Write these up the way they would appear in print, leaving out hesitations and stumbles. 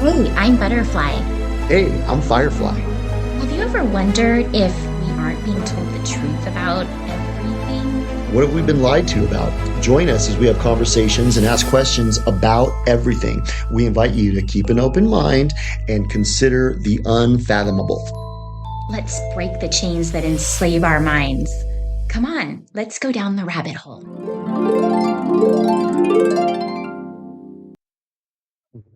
Hey, I'm Butterfly. Hey, I'm Firefly. Have you ever wondered if we aren't being told the truth about everything? What have we been lied to about? Join us as we have conversations and ask questions about everything. We invite you to keep an open mind and consider the unfathomable. Let's break the chains that enslave our minds. Come on, let's go down the rabbit hole.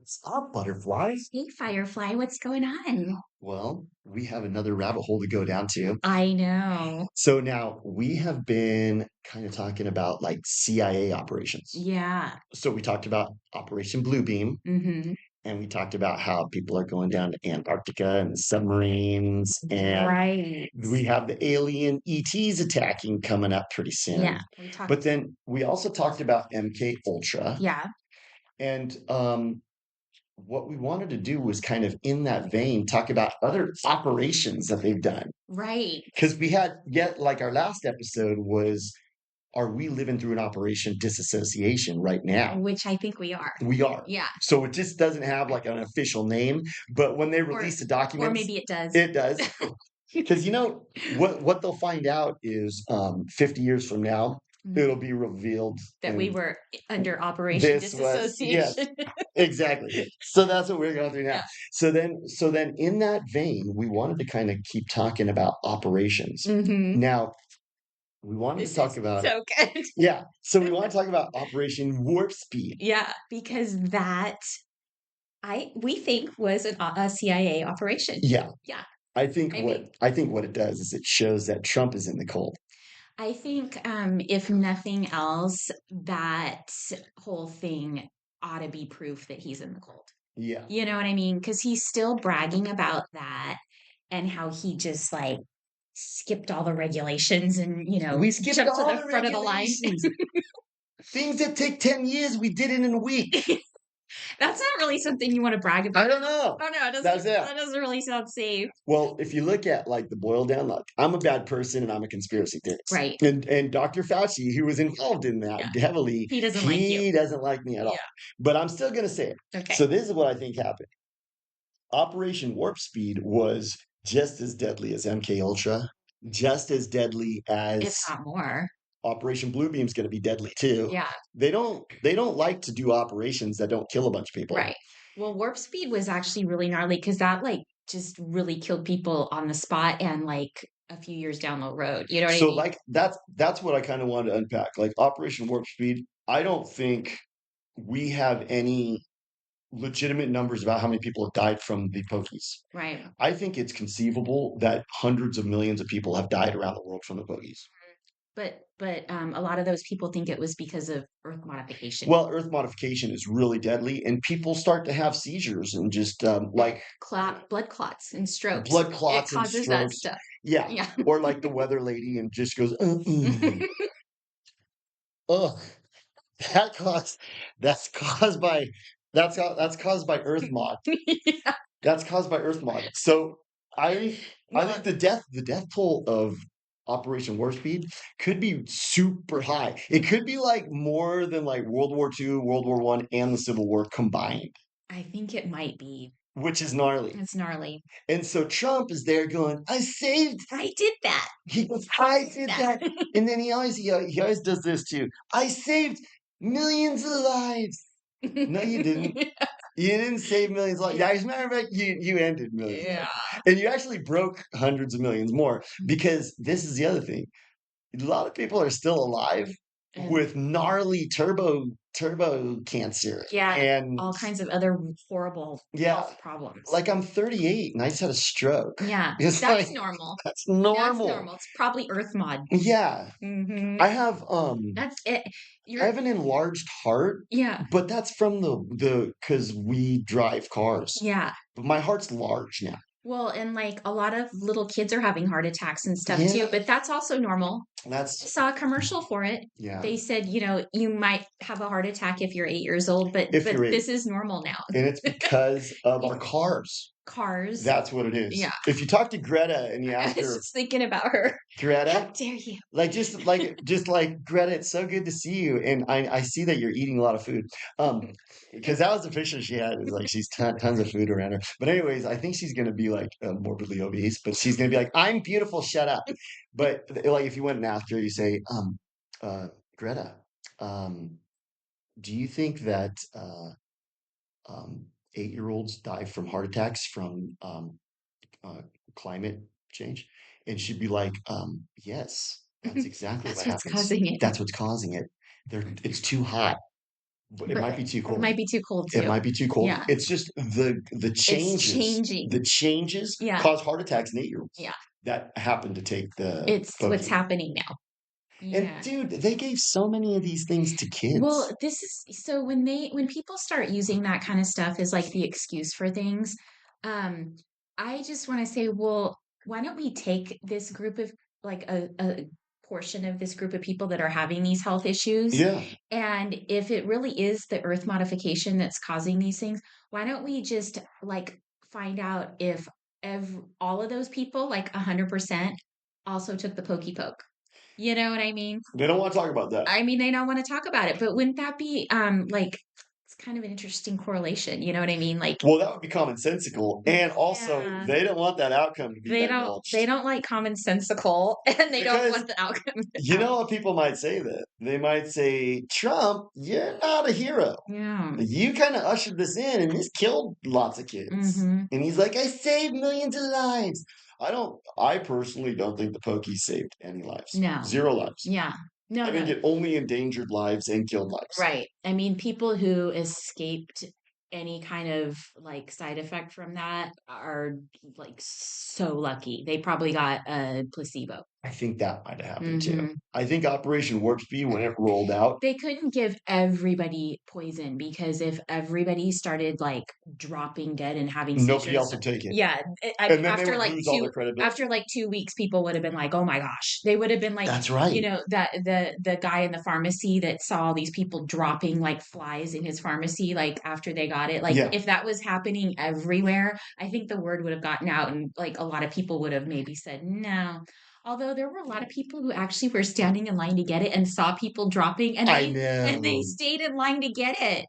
Stop, Butterfly. Hey, Firefly, what's going on? Well, we have another rabbit hole to go down to. I know. So now we have been kind of talking about like CIA operations. Yeah. So we talked about Operation Bluebeam, Mm-hmm. and we talked about how people are going down to Antarctica and submarines, and Right. we have the alien ETs attacking coming up pretty soon. Yeah. We talked. But then we also talked about MK Ultra, Yeah. and what we wanted to do was kind of in that vein talk about other operations that they've done. Right. Because we had yet like our last episode was, are we living through an operation disassociation right now? Which I think we are. We are. Yeah. So it just doesn't have like an official name, but when they release the documents, Or maybe it does. it does. Because you know what they'll find out is 50 years from now, it'll be revealed that we and were under Operation this was yes, Disassociation. exactly. So that's what we're going through now. Yeah. So then in that vein, we wanted to kind of keep talking about operations. Now, we wanted to talk about so good. yeah. So we want to talk about Operation Warp Speed. Yeah, because that we think was a CIA operation. Yeah. Yeah. I think what it does is it shows that Trump is in the cold. I think if nothing else, that whole thing ought to be proof that he's in the cold. Yeah. You know what I mean? Because he's still bragging about that and how he just like skipped all the regulations and We skipped jumped to all the the front of the line. regulations. Things that take 10 years, we did it in a week. That's not really something you want to brag about. I don't know. Oh no, it doesn't. That's it. That doesn't really sound safe. Well, if you look at like the boil down, like I'm a bad person and I'm a conspiracy theorist. Right. And Dr. Fauci, who was involved in that heavily, he doesn't like you. He doesn't like me at all. But I'm still gonna say it. Okay. So this is what I think happened. Operation Warp Speed was just as deadly as MK Ultra, just as deadly as if not more. Operation Bluebeam is going to be deadly too. Yeah. They don't like to do operations that don't kill a bunch of people. Right. Well, Warp Speed was actually really gnarly because that like just really killed people on the spot and like a few years down the road. You know what I mean? So like that's what I kind of wanted to unpack. Like Operation Warp Speed, I don't think we have any legitimate numbers about how many people have died from the pokies. Right. I think it's conceivable that hundreds of millions of people have died around the world from the pokies. But a lot of those people think it was because of Earth modification. Well, Earth modification is really deadly, and people start to have seizures and just like blood clots and strokes. Blood clots it causes and strokes. That stuff. Yeah. Or like the weather lady and just goes, ugh. That's caused by Earth mod. Yeah. That's caused by Earth mod. So I think the death toll of Operation Warp Speed could be super high. It could be like more than like World War II, World War One, and the Civil War combined. I think it might be. Which is gnarly. It's gnarly. And so Trump is there going, I did that. He goes, I did that. And then he always does this too. I saved millions of lives. No, you didn't. You didn't save millions of lives. Yeah, as a matter of fact, you ended millions. Yeah. And you actually broke hundreds of millions more because this is the other thing. A lot of people are still alive with gnarly turbo cancer. Yeah. And all kinds of other horrible health problems. Like I'm 38 and I just had a stroke. Yeah. It's that's like, normal. That's normal. That's normal. It's probably Earth mod. Yeah. I have that's it. I have an enlarged heart. Yeah. But that's from the because we drive cars. Yeah. But my heart's large now. Well, and like a lot of little kids are having heart attacks and stuff too, but that's also normal. I That's saw a commercial for it. yeah. They said, you might have a heart attack if you're 8 years old, but If you're this is normal now. and it's because of our cars. Cars. That's what it is. Yeah. If you talk to Greta and you I ask was her, just thinking about her. How Greta, dare you? just like Greta, it's so good to see you. And I see that you're eating a lot of food. Because that was the picture she had. Is like she's tons of food around her. But anyways, I think she's gonna be like morbidly obese, but she's gonna be like, I'm beautiful, shut up. But like if you went and asked her, you say, uh, Greta, um, do you think that um 8-year-olds die from heart attacks from uh, climate change? And she'd be like, yes, that's exactly That's what what's happens. causing it. That's what's causing it. It's too hot. But it But might be too it cold. might be too cold It too. might be too cold. Yeah. It's just the It's changes. changing. The changes Yeah. cause heart attacks in 8-year-olds Yeah. that happen to take the It's what's pokey. happening now. And Yeah. dude, they gave so many of these things to Well, kids. this is so when people start using that kind of stuff as like the excuse for things, um, I just want to say, well, why don't we take this group of like a portion of this group of people that are having these health issues, Yeah. and if it really is the earth modification that's causing these things, why don't we just like find out if all of those people, like 100%, also took the pokey poke? You know what I mean? They don't want to talk about that. I mean, they don't want to talk about it, but wouldn't that be like it's kind of an interesting correlation, you know what I mean? Like Well, that would be commonsensical. And also, yeah, they don't want that outcome to be they divulged. don't like commonsensical and they don't Because want the outcome you out. know what people might say that? They might say, Trump, you're not a hero. Yeah. You kind of ushered this in and this killed lots of kids. Mm-hmm. And he's like, I saved millions of lives. I personally don't think the Pokey saved any lives. No. 0 lives. Yeah. No, I think no. it only endangered lives and killed lives. Right. I mean, people who escaped any kind of like side effect from that are like so lucky. They probably got a placebo. I think that might have happened too. Mm-hmm. I think Operation Warp Speed, when it rolled out, They couldn't give everybody poison because if everybody started like dropping dead and having nobody seizures, else would take it. yeah, And then they would lose all their credibility. after like 2 weeks, people would have been like, "Oh my gosh!" They would have been like, That's right. that the guy in the pharmacy that saw all these people dropping like flies in his pharmacy, like after they got it. Like Yeah. if that was happening everywhere, I think the word would have gotten out, and like a lot of people would have maybe said no. Although there were a lot of people who actually were standing in line to get it and saw people dropping, and I they know. stayed in line to get it.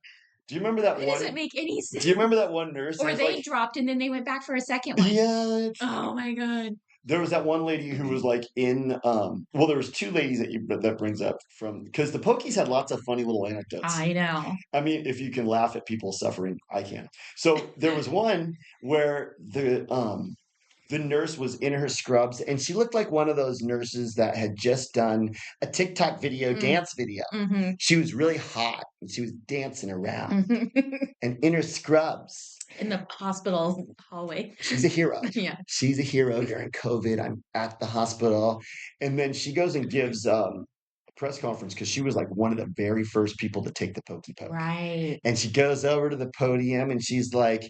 Do you remember that It one? doesn't make any sense. Do you remember that one nurse? Or Who was they like, dropped and then they went back for a second one. yeah. Oh my god. There was that one lady who was like in. Well, there was 2 ladies that brings up from because the Pokies had lots of funny little anecdotes. I know. I mean, if you can laugh at people suffering, I can. So there was one where the nurse was in her scrubs and she looked like one of those nurses that had just done a TikTok video, dance video. Mm-hmm. She was really hot and she was dancing around Mm-hmm. and in her scrubs. In the hospital hallway. She's a hero. Yeah. She's a hero during COVID. I'm at the hospital. And then she goes and gives a press conference because she was like one of the very first people to take the pokey poke. Right. And she goes over to the podium and she's like,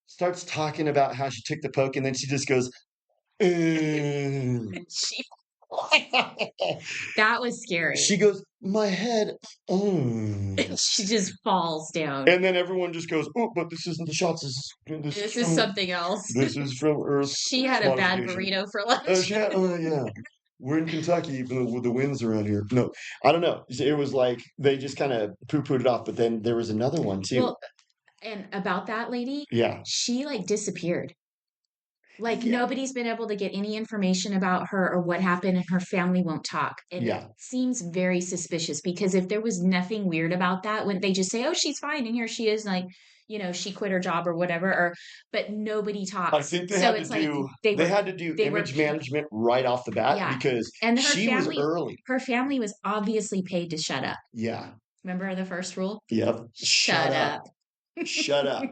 starts talking about how she took the poke, and then she just goes, She, that was scary. she goes, my head, She just falls down. and then everyone just goes, oh, but this isn't the shots. This is something else. This is from Earth. She had a bad burrito for lunch. Yeah. We're in Kentucky, with the winds around here. No, I don't know. It was like they just kind of poo-pooed it off. But then there was another one too. Well, and about that lady, yeah, she like disappeared. Like Yeah. nobody's been able to get any information about her or what happened, and her family won't talk. And Yeah. it seems very suspicious because if there was nothing weird about that, wouldn't they just say, "Oh, she's fine," and here she is, like she quit her job or whatever, but nobody talks. I think they So had it's to like do they had to do they were image management right off the bat Yeah. because and her she was family early. her family was obviously paid to shut up. Yeah. Remember the first rule? Yep. Shut up. Shut up.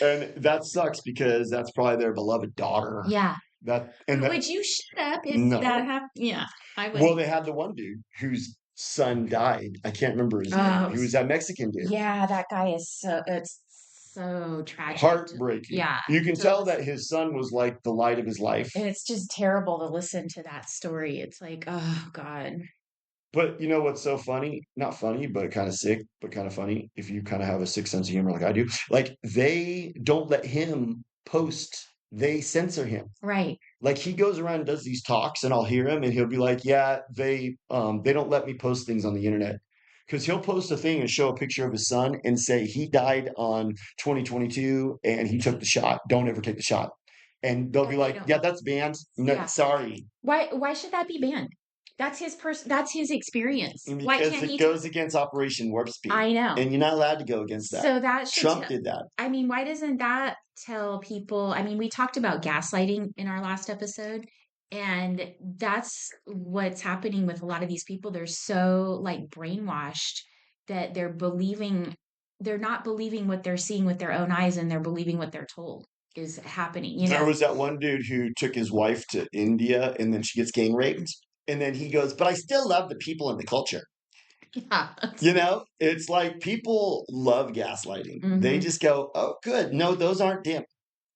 And that sucks because that's probably their beloved daughter. Yeah. Would you shut up if No. that happened? Yeah, I would. Well, they had the one dude whose son died. I can't remember his name. He was that Mexican dude. Yeah, that guy is so it's so tragic. Heartbreaking. Yeah. You can to tell listen- that his son was like the light of his life. And it's just terrible to listen to that story. It's like, oh God. But you know what's so funny? Not funny, but kind of sick, but kind of funny. If you kind of have a sick sense of humor like I do, like they don't let him post. They censor him. Right. Like he goes around and does these talks, and I'll hear him, and he'll be like, "Yeah, they don't let me post things on the internet." Because he'll post a thing and show a picture of his son and say he died on 2022 and he took the shot. Don't ever take the shot. And they'll And be they like, don't. "Yeah, that's banned. No, Yeah. sorry." Why should that be banned? That's his that's his experience. And Why because can't it he goes against Operation Warp Speed, I know. and you're not allowed to go against that. So that should Trump did that. I mean, why doesn't that tell people? I mean, we talked about gaslighting in our last episode, and that's what's happening with a lot of these people. They're so like brainwashed that they're not believing what they're seeing with their own eyes, and they're believing what they're told is happening, you There know? was that one dude who took his wife to India and then she gets gang raped. And then he goes, "But I still love the people and the culture." Yeah. You know, it's like people love gaslighting. They Mhm. just go, "Oh, good. No, those aren't dim.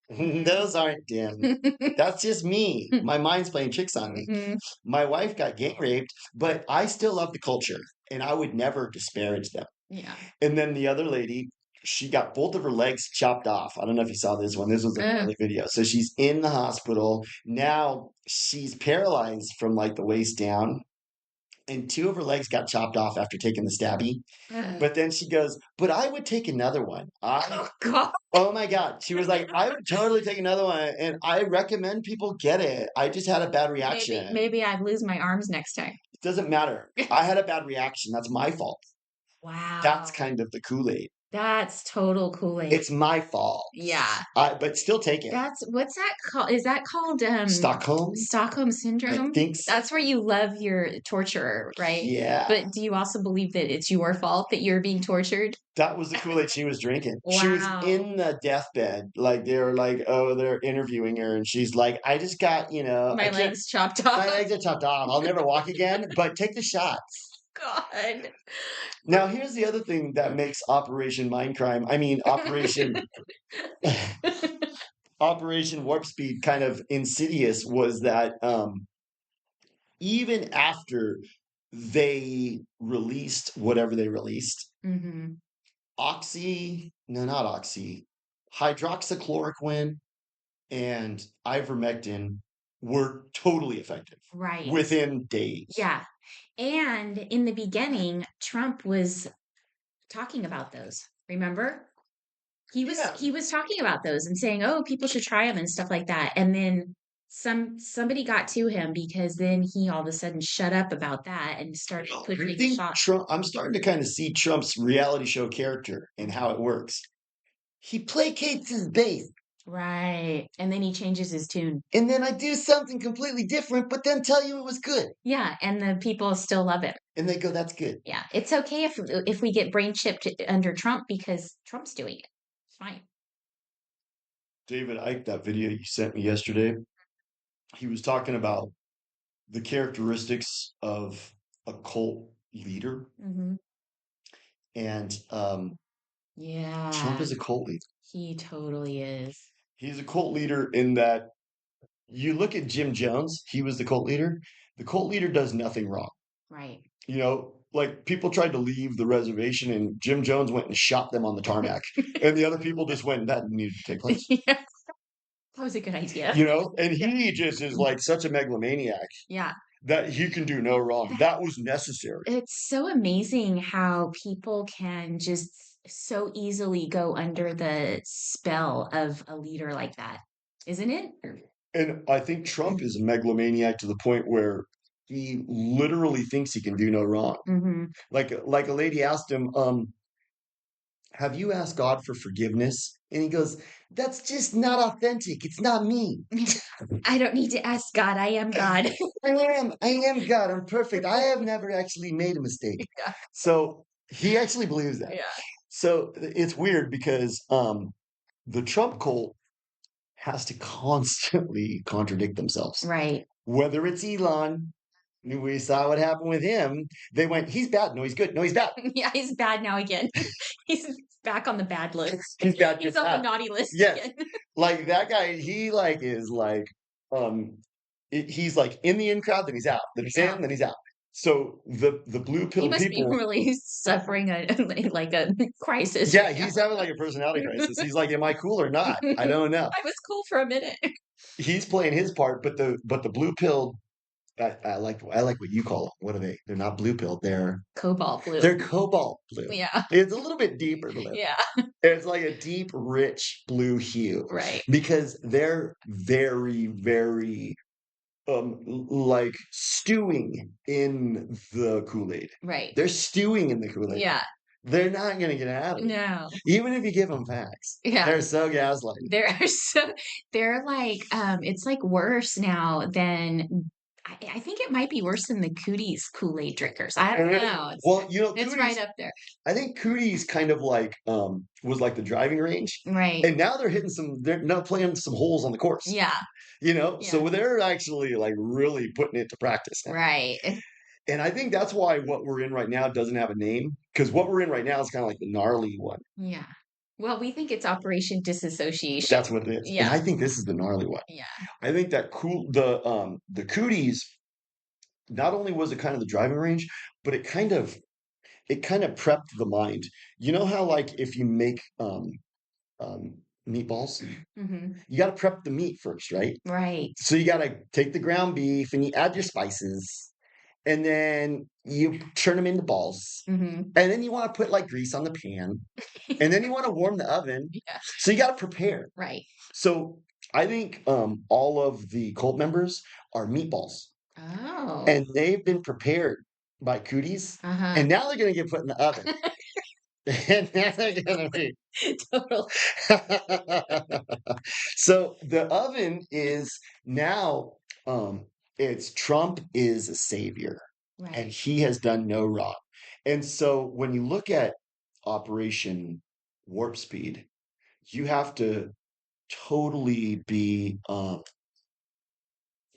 Those aren't dim. That's just me. My mind's playing tricks on me. Mhm. My wife got gang raped, but I still love the culture and I would never disparage them." Yeah. And then the other lady, she got both of her legs chopped off. I don't know if you saw this one. This was an Ugh. early video. So she's in the hospital. Now she's paralyzed from like the waist down, and two of her legs got chopped off after taking the stabby. Ugh. But then she goes, "But I would take another one." Oh God. Oh my God. She was like, "I would totally take another one. And I recommend people get it. I just had a bad reaction." Maybe I'd lose my arms next time. It doesn't matter. I had a bad reaction. That's my fault. That's Wow. kind of the Kool-Aid. That's total Kool-Aid. It's my fault. Yeah. But still take it. That's what's that called? Is that called Stockholm? Stockholm I syndrome? think so. That's where you love your torturer, right? Yeah. But do you also believe that it's your fault that you're being tortured? That was the Kool-Aid she was drinking. She was Wow. in the deathbed. Like they were like, oh, they're interviewing her, and she's like, "I just got, My I can't. legs chopped My off. legs are chopped off. I'll never walk again. But take the shots." God. Now, here's the other thing that makes Operation Mindcrime. I mean, Operation Warp Speed kind of insidious was that even after they released whatever they released, Hmm. no, not oxy, hydroxychloroquine and ivermectin were totally effective Right. within days. Yeah. And in the beginning, Trump was talking about those. Remember? Yeah. He was talking about those and saying, "Oh, people should try them and stuff like that." And then somebody got to him because then he all of a sudden shut up about that and started I pushing think shot. I'm starting to kind of see Trump's reality show character and how it works. He placates his base, Right. And then he changes his tune. and then I do something completely different, but then tell you it was good. Yeah, and the people still love it. And they go, "That's good." Yeah. It's okay if we get brain chipped under Trump because Trump's doing it. It's fine. David Icke, that video you sent me yesterday, he was talking about the characteristics of a cult leader. Hmm. And Trump Yeah. is a cult leader. He totally is. He's a cult leader in that you look at Jim Jones, he was the cult leader. The cult leader does nothing wrong. Right. Like people tried to leave the reservation and Jim Jones went and shot them on the tarmac. And the other people just went, that needed to take place. Yeah. That was a good idea. And he just is like such a megalomaniac Yeah. that he can do no wrong. That was necessary. It's so amazing how people can just so easily go under the spell of a leader like that, isn't it? And I think Trump is a megalomaniac to the point where he literally thinks he can do no wrong. Hmm. Like a lady asked him, "Have you asked God for forgiveness?" And he goes, "That's just not authentic. It's not me. I don't need to ask God. I am God. I am God. I'm perfect. I have never actually made a mistake." Yeah. So he actually believes that. Yeah. So it's weird because the Trump cult has to constantly contradict themselves. Right. Whether it's Elon, we saw what happened with him. They went, "He's bad. No, he's good. No, he's bad. Yeah, he's bad now again. He's back on the bad list. He's bad, He's good, on the bad." naughty list Yes. again. Like that guy, he like is like he's like in the in crowd, then he's out. Then he's Yeah. in, then he's out. So the blue He pill must be people, really suffering a like a crisis yeah, right now. he's having like a personality crisis. He's like, "Am I cool or not? I don't know." I was cool for a minute. He's playing his part, but the blue pill, I like what you call them. What are they? They're not blue pill. Cobalt blue. They're cobalt blue. Yeah. It's a little bit deeper blue. Yeah. It's like a deep, rich blue hue Right. because they're very, very like stewing in the Kool-Aid. Right. They're stewing in the Kool-Aid. Yeah. They're not gonna get out of it. No. Even if you give them facts. Yeah. They're so gaslighting. They're like, it's like worse now than I think it might be worse than the Cooties Kool-Aid drinkers. I don't know. Well, you know, It's Cooties, right up there. I think Cooties kind of like was like the driving range. Right. And now they're now playing some holes on the course. Yeah. You know, Yeah. so they're actually like really putting it to practice now. Right. And I think that's why what we're in right now doesn't have a name because what we're in right now is kind of like the gnarly one. Yeah. Well, we think it's Operation Disassociation. That's what it is. And Yeah. I think this is the gnarly one. Yeah. I think that the Cooties, not only was it kind of the driving range, but it kind of prepped the mind. You know how like if you make um meatballs, Hmm. you got to prep the meat first, right? Right. So you got to take the ground beef and you add your spices and then you turn them into balls. Hmm. And then you want to put like grease on the pan and then you want to warm the oven. Yeah. So you got to prepare. Right. So I think all of the cult members are meatballs Oh. and they've been prepared by cooties Uh-huh. and now they're going to get put in the oven. And now they're going to be. Total. So the oven is now it's Trump is a savior and Right. he has done no wrong. And so when you look at Operation Warp Speed, you have to totally be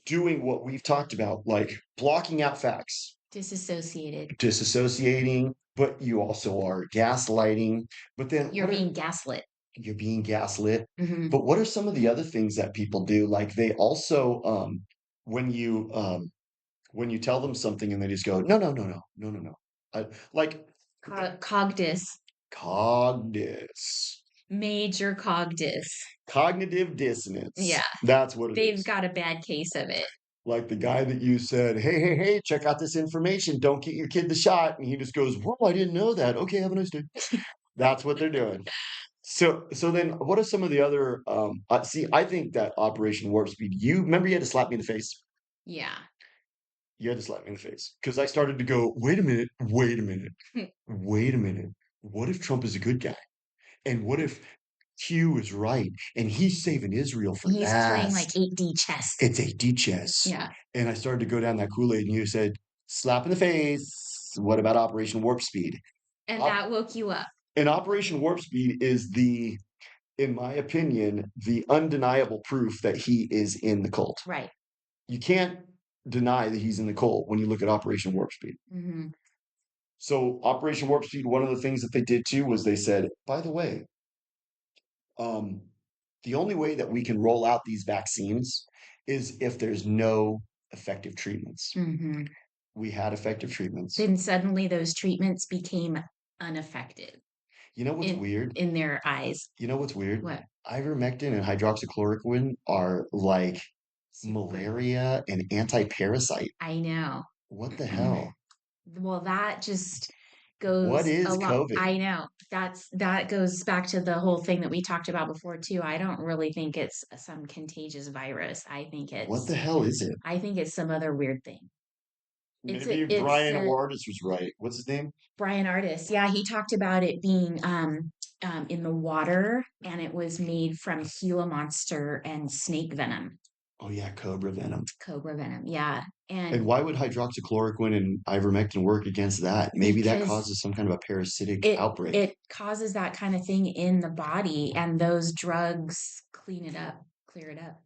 doing what we've talked about, like blocking out facts, Disassociated. disassociating, but you also are gaslighting. But then You're what are, being gaslit. you're being gaslit. Hmm. But what are some of the other things that people do? Like they also when you tell them something and they just go, no, no, no, no, no, no, no. Like Cogdis. cognitus, Major cogdis. cognitive dissonance. Yeah. That's what it They've is. got a bad case of it. Like the guy that you said, hey, hey, hey, check out this information. Don't get your kid the shot. And he just goes, whoa, I didn't know that. Okay, have a nice day. That's what they're doing. So then what are some of the other see, I think that Operation Warp Speed, you remember you had to slap me in the face? Yeah. You had to slap me in the face. Because I started to go, wait a minute, wait a minute, wait a minute. What if Trump is a good guy? And what if Q is right and he's saving Israel for He's playing last? like 8D chess. It's 8D chess. Yeah. And I started to go down that Kool-Aid and you said, slap in the face. What about Operation Warp Speed? And Op- that woke you up. and Operation Warp Speed is in my opinion, the undeniable proof that he is in the cult. Right. You can't deny that he's in the cult when you look at Operation Warp Speed. Hmm. So Operation Warp Speed, one of the things that they did too was they said, by the way, um, the only way that we can roll out these vaccines is if there's no effective treatments. Hmm. We had effective treatments. Then suddenly those treatments became ineffective You know what's weird? in their eyes. You know what's weird? What? Ivermectin and hydroxychloroquine are like malaria and anti-parasite. I know. What the hell? Well, that just What goes is a lot. COVID? I know. That goes back to the whole thing that we talked about before too. I don't really think it's some contagious virus. I think What the it's hell is it? I think it's some other weird thing. Maybe It's Brian Awardis was right. What's his name? Brian Artis. Yeah, he talked about it being in the water and it was made from Gila monster and snake venom. Oh yeah, cobra venom. Cobra venom. Yeah. And why would hydroxychloroquine and ivermectin work against that? Maybe that Because causes some kind of a parasitic outbreak. it causes that kind of thing in the body and those drugs clear it up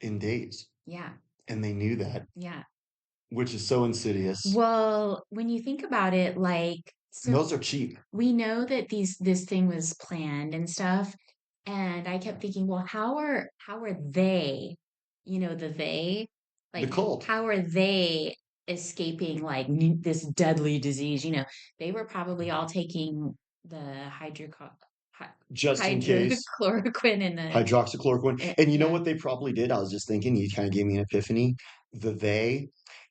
In days. yeah And they knew that. yeah which is so insidious. Well, when you think about it, And so those are cheap. we know that this thing was planned and stuff, and I kept thinking, well, how are they, the they, The like cult, how are they escaping like this deadly disease? They were probably all taking the just in case, hydrochloroquine and hydroxychloroquine. And you know yeah, what they probably did? I was just thinking, you kind of gave me an epiphany. The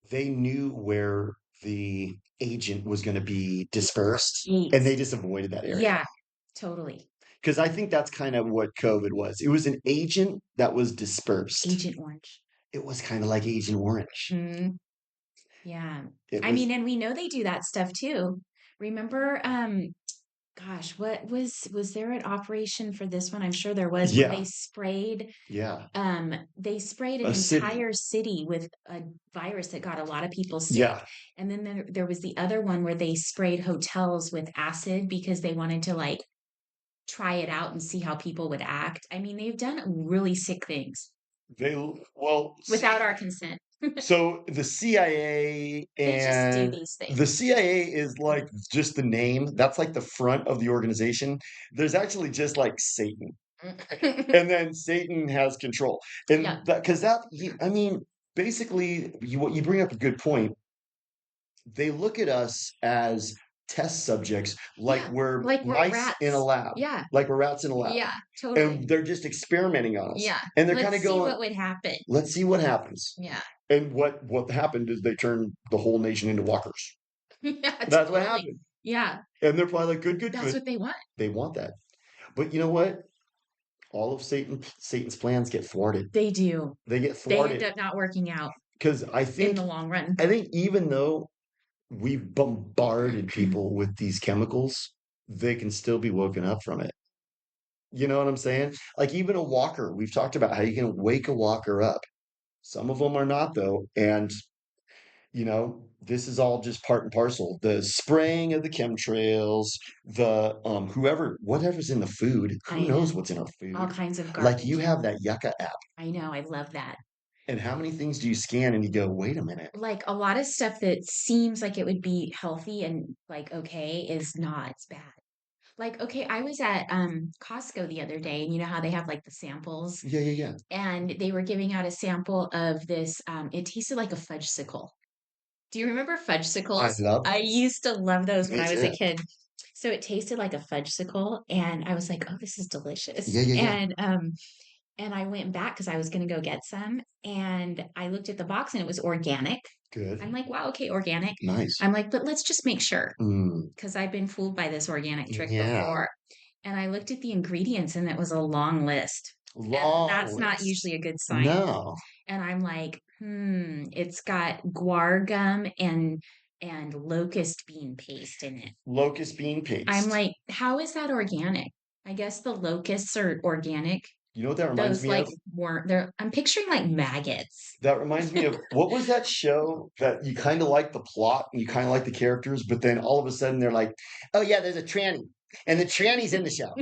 they knew where the agent was going to be dispersed, and they AIDS. just avoided that area. Yeah, totally. Because I think that's kind of what COVID was. It was an agent that was dispersed. Agent Orange. It was kind of like Agent Orange. Mm, yeah. It I was, mean, and we know they do that stuff too. Remember, gosh, what was there an operation for this one? I'm sure there was where yeah, yeah, they sprayed an a city. entire city with a virus that got a lot of people sick. Yeah, And then there was the other one where they sprayed hotels with acid because they wanted to like try it out and see how people would act. I mean, they've done really sick things they, well, without see, our consent. so the CIA They just do and these the things. CIA is like just the name. That's like the front of the organization. There's actually just like Satan. And then Satan has control. Yeah. And that, because I mean, basically, what you bring up a good point. They look at us as test subjects, like Yeah. we're Like we're mice in a rats. lab, Yeah. like we're rats in a lab. Yeah. Totally. And they're just experimenting on us. Yeah. And they're kind Let's of see going, what would happen. let's see what happens. Yeah. And what happened is they turned the whole nation into walkers. Yeah, That's what totally. happened. Yeah. And they're probably like, good, good, That's good. what they want. They want that. But you know what? All of Satan's plans get thwarted. They do. They get They end thwarted. up not working out Because in the long run. I think even though we've bombarded people with these chemicals, they can still be woken up from it. You know what I'm saying? Like even a walker, we've talked about how you can wake a walker up. Some of them are not though, and this is all just part and parcel. The spraying of the chemtrails, the whatever's in the food, who I knows know. what's in our All food? kinds of Like you garbage. have that Yucca app, I know. I love that. and how many things do you scan and you go, wait a minute. Like a lot of stuff that seems like it would be healthy and like okay is not. It's bad. Like, okay, I was at Costco the other day, and you know how they have like the samples, Yeah, yeah, yeah. and they were giving out a sample of this. It tasted like a fudgesicles. Do you remember I fudgesicles? love I those. used to love those when Me I was a too. kid. So it tasted like a fudgesicle, and I was like, "Oh, this is delicious." Yeah, yeah, yeah. And I went back because I was going to go get some, and I looked at the box, and it was organic. I'm Good. like, "Wow, okay, organic." Nice. I'm like, "But let's just make sure." Mm, Because I've been fooled by this organic trick yeah. before. And I looked at the ingredients and it was a long list. And Long that's not list. usually a good sign. No. And I'm like, it's got guar gum and locust bean paste in it. Locust bean I'm paste. like, how is that organic? I guess the locusts are organic. You know what that reminds Those me of? like weren't there. I'm picturing like maggots. That reminds me of what was that show that you kind of like the plot and you kind of like the characters, but then all of a sudden they're like, oh yeah, there's a tranny. And the tranny's in the show.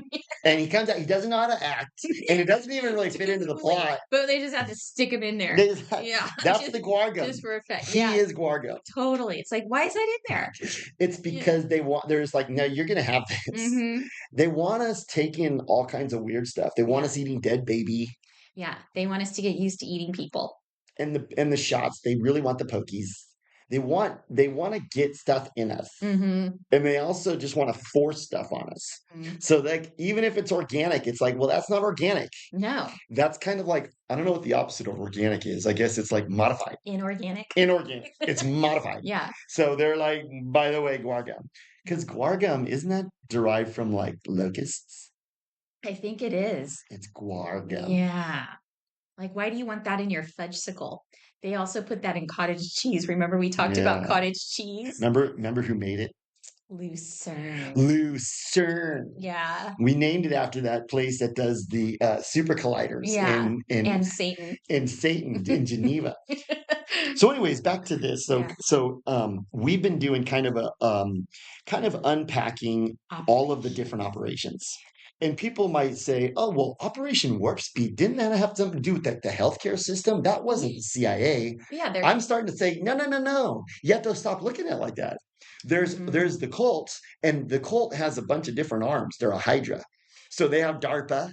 And he comes out, he doesn't know how to act, and it doesn't even really fit into the Totally. plot. But they just have to stick them in there. There's- Yeah. That's just the Guargum. just for effect. He Yeah. is Guargum. Totally. It's like, why is that in there? It's Yeah. because there's like, no, you're gonna have this. Mm-hmm. They want us taking all kinds of weird stuff. They want Yeah. us eating dead baby Yeah. They want us to get used to eating people. and the shots. They really want the pokies. They want to get stuff in us. Mm-hmm. And they also just want to force stuff on us. Mm-hmm. So like even if it's organic, it's like, well, that's not organic. No. That's kind of like, I don't know what the opposite of organic is. I guess it's like modified. Inorganic. Inorganic. It's modified. Yeah. So they're like, by the way, guargum. Because guargum, isn't that derived from like locusts? I think it is. It's guargum. Yeah. Like, why do you want that in your fudgesicle? They also put that in cottage cheese. Remember we talked about Yeah. cottage cheese? Remember who made it? Lucerne. Lucerne. Yeah. We named it after that place that does the super colliders Yeah. in And Satan. Satan in Geneva. So, anyways, back to this. So, Yeah. we've been doing kind of unpacking all of the different operations. And people might say, oh, well, Operation Warp Speed, didn't that have something to do with the healthcare system? That wasn't the CIA. Yeah, they're I'm starting to say, no, no, no, no. You have to stop looking at it like that. Mhm. There's the cult, and the cult has a bunch of different arms. They're a Hydra. So they have DARPA.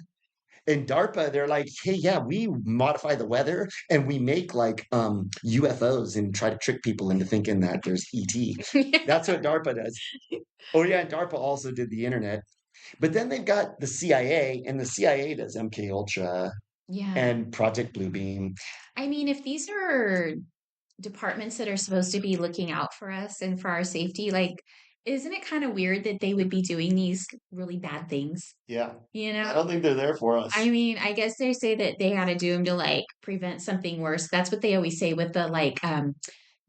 And DARPA, they're like, hey, yeah, we modify the weather and we make like UFOs and try to trick people into thinking that there's ET. That's what DARPA does. Oh yeah, and DARPA also did the internet. But then they've got the CIA, and the CIA does MK Ultra Yeah. and Project Bluebeam. I mean, if these are departments that are supposed to be looking out for us and for our safety, like, isn't it kind of weird that they would be doing these really bad things? Yeah, You I know? don't think they're there for I us. mean, I guess they say that they had to do them to like prevent something worse. That's what they always say with the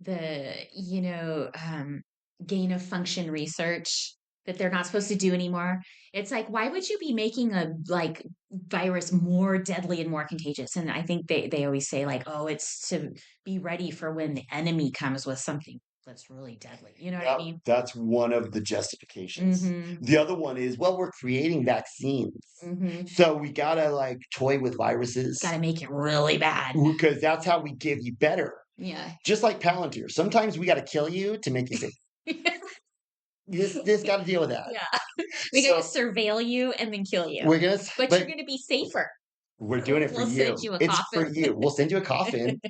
the gain of function research that they're not supposed to do anymore. It's like, why would you be making a like virus more deadly and more contagious? And I think they always say like, oh, it's to be ready for when the enemy comes with something that's really deadly. You know what I Yeah, mean? that's one of the justifications. Mm-hmm. The other one is, well, we're creating vaccines. Mm-hmm. So we gotta like toy with viruses Got to make it really bad. because that's how we give you better. Yeah. Just like Palantir. Sometimes we gotta kill you to make you safe. This gotta deal with that. Yeah. We got to So surveil you and then kill you. we're gonna But you're but going to be safer. we're doing it for We'll send you. you a It's for coffin. you. We'll send you a coffin.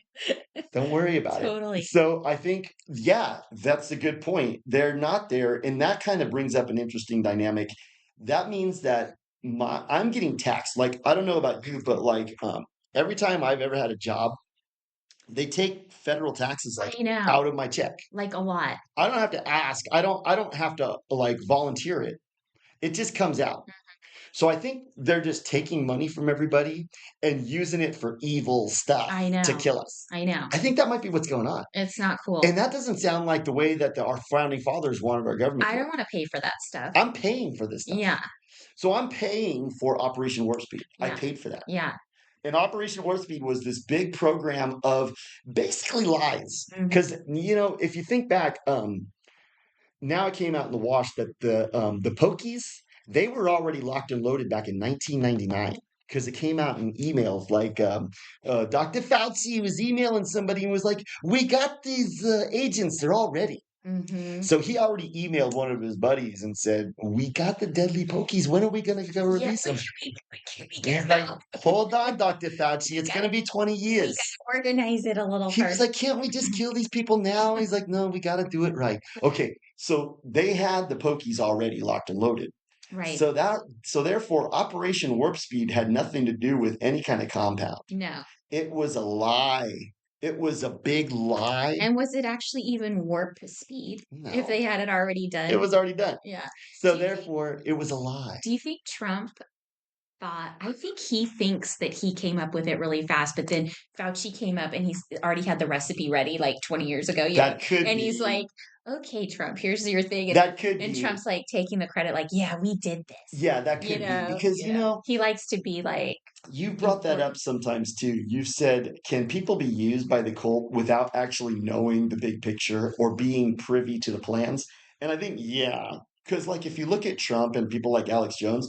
Don't worry about it. Totally. So I think, yeah, that's a good point. They're not there, and that kind of brings up an interesting dynamic. That means that I'm getting taxed. Like, I don't know about you, but like every time I've ever had a job, they take federal taxes like I know. out of my check. Like a lot. I don't have to ask. I don't have to like volunteer it. It just comes out. So I think they're just taking money from everybody and using it for evil stuff I to know. kill us. I know. I think that might be what's going on. It's not And cool. that doesn't sound like the way that our founding fathers wanted our government I to don't work. want to pay for that stuff. I'm paying for this stuff. Yeah. So I'm paying for Operation Warp Speed. I Yeah. paid for that. Yeah. And Operation Warp Speed was this big program of basically lies. Mhm. Because if you think back, now it came out in the wash that the Pokies, they were already locked and loaded back in 1999 because it came out in emails like Dr. Fauci was emailing somebody and was like, we got these agents, they're all ready. Mhm. So he already emailed one of his buddies and said, we got the deadly Pokies. When are we going to go Yeah, release them? we He's get like, them. hold on, Dr. Fauci. It's going to be 20 We years. gotta organize it a little He was first. like, can't we just kill these people now? He's like, no, we got to do it right. Okay, so they had the Pokies already locked and loaded. Right. So therefore, Operation Warp Speed had nothing to do with any kind of compound. No. It was a lie. It was a big lie. And was it actually even warp speed if No, they had it already it done? was already done. Yeah. So Do you think therefore, it was a lie. do you think Trump thought I think he thinks that he came up with it really fast, but then Fauci came up and he's already had the recipe ready like 20 years ago, That could and he's be. like, "Okay, Trump, here's your thing." That could And be. Trump's like taking the credit, like, "Yeah, we did this." Yeah, that could be because He likes to be like you brought that up important. sometimes too. You've said, can people be used by the cult without actually knowing the big picture or being privy to the plans? And I think, yeah, because like if you look at Trump and people like Alex Jones,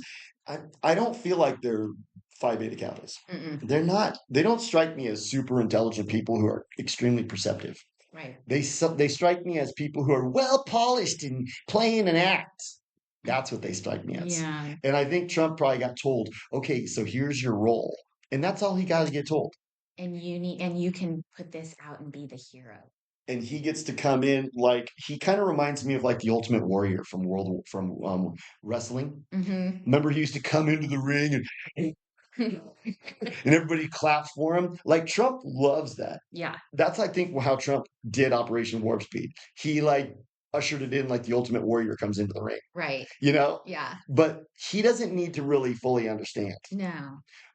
I don't feel like they're Phi Beta Kappas. Mm-mm. They're not. They don't strike me as super intelligent people who are extremely perceptive. Right. They strike me as people who are well polished and playing an act. That's what they strike me as. Yeah. And I think Trump probably got told, okay, so here's your role. And that's all he got to get told. And you can put this out and be the hero. And he gets to come in like he kind of reminds me of like the Ultimate Warrior from wrestling. Hmm. Remember, he used to come into the ring and and everybody claps for him. Like Trump loves that. Yeah. That's I think how Trump did Operation Warp Speed. He like ushered it in like the Ultimate Warrior comes into the ring. Right. You know? Yeah. But he doesn't need to really fully understand. No.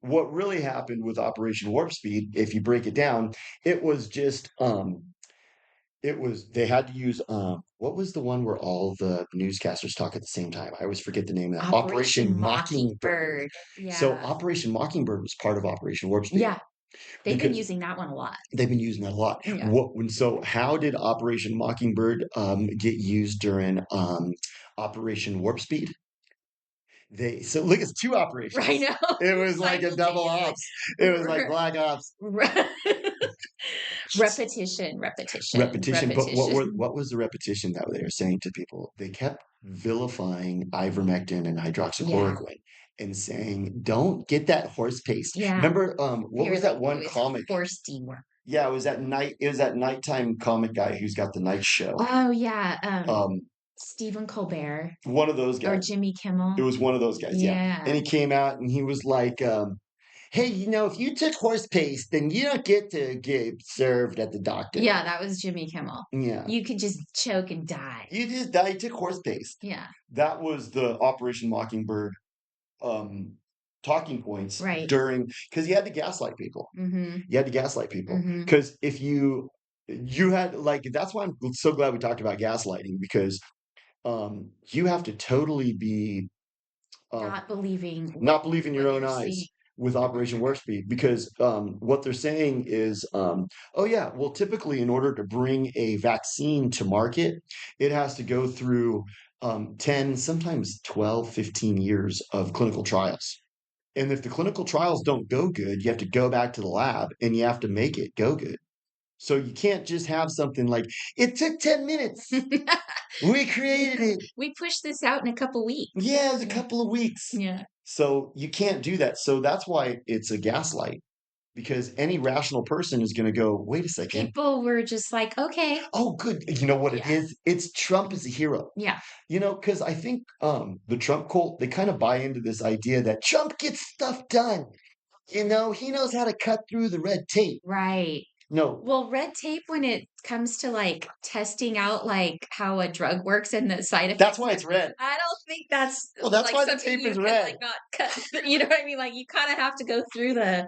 What really happened with Operation Warp Speed, if you break it down, it was just they had to use what was the one where all the newscasters talk at the same time? I always forget the name of that. Operation Mockingbird. So Yeah. Operation Mockingbird was part of Operation Warp Speed. Yeah. They've been Because using that one a lot. they've been using that a lot. Yeah. So how did Operation Mockingbird get used during Operation Warp Speed? So look, it's two I operations. know. It was like a double Simultaneously. ops. It was like black ops Repetition, repetition. But repetition. what was the repetition that they were saying to people? They kept vilifying ivermectin and Yeah, hydroxychloroquine and saying, "Don't get that horse paste." yeah. Remember, what was Apparently, that it one was comic? forced teamwork. Yeah, it was that night. It was that nighttime comic guy who's got the night show. Oh yeah, Um, Stephen Colbert one of those or guys. Jimmy It Kimmel. was one of those guys, yeah. And Yeah, he came out and he was like, "Hey, if you took horse paste, then you don't get to get served at the doctor." yeah, that was Jimmy Kimmel. Yeah, You could just choke and die. you just died. You took horse paste. Yeah, That was the Operation Mockingbird um, talking points right. during because you had to gaslight people. Mm-hmm. You had to gaslight people Mm-hmm. because if you had like that's why I'm so glad we talked about gaslighting because you have to totally be um, Not believing not believe in your what own you're seeing. eyes with Operation Warp Speed because what they're saying is, oh yeah, well, typically in order to bring a vaccine to market, it has to go through 10, sometimes 12, 15 years of clinical trials. And if the clinical trials don't go good, you have to go back to the lab and you have to make it go good. So you can't just have something like, it took 10 minutes. We created it. We pushed this out in a couple weeks. Yeah, it was a Yeah. couple of weeks. Yeah. So you can't do that. So that's why it's a gaslight because any rational person is going to go, wait a second. People were just like, okay. Oh, good. You know what it Yeah. is? It's Trump as a hero. Yeah. Because I think the Trump cult, they kind of buy into this idea that Trump gets stuff done. He knows how to cut through the red tape. Right. No, Well, red tape when it comes to like testing out like how a drug works and the side that's effects, why it's red. I don't think that's Well, that's like why the something tape you is can red. like not cut. You know what I mean? Like you kind of have to go through the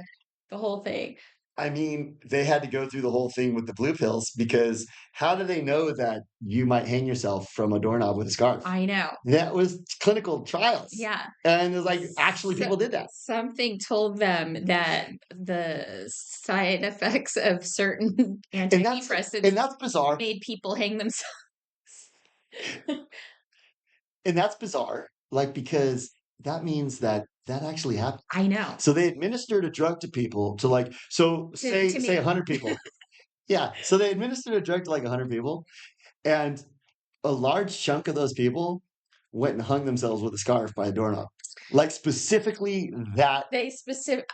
whole thing. I mean, they had to go through the whole thing with the blue pills because how do they know that you might hang yourself from a doorknob with a scarf? I know. That was clinical trials. Yeah. And it's like, actually, So people did that. something told them that the side effects of certain And antidepressants that's bizarre. made people hang themselves. And that's bizarre. Like, because that means that actually happened. I know. So they administered a drug to people to like, so say 100 people. Yeah. So they administered a drug to like 100 people. And a large chunk of those people went and hung themselves with a scarf by a doorknob. Like specifically that. They specific.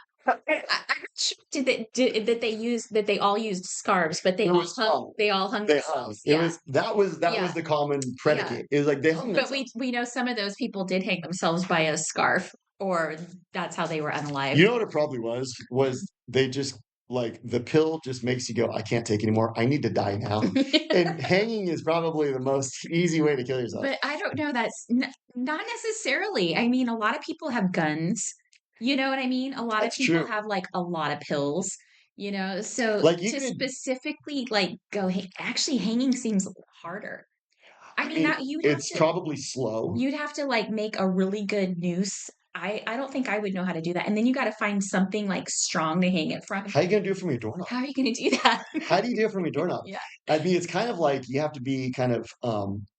That they used that they all used scarves, but they all hung They hung. themselves. Yeah. That was the common predicate. It was like they hung But themselves. we know some of those people did hang themselves by a scarf, or that's how they were unalive. You know what it probably was? Was they just like the pill just makes you go, I can't take anymore. I need to die now. And hanging is probably the most easy way to kill yourself. But I don't know. That's not necessarily. I mean, a lot of people have guns. You know what I mean? A lot of people have like a lot of pills. So like you to could, specifically like go, actually, hanging seems harder. I mean, that it's probably slow. You'd have to like make a really good noose. I don't think I would know how to do that. And then you got to find something like strong to hang it from. How are you gonna do it from your doorknob? How are you going to do that? How do you do it from your doorknob? Yeah. I mean, it's kind of like you have to be kind of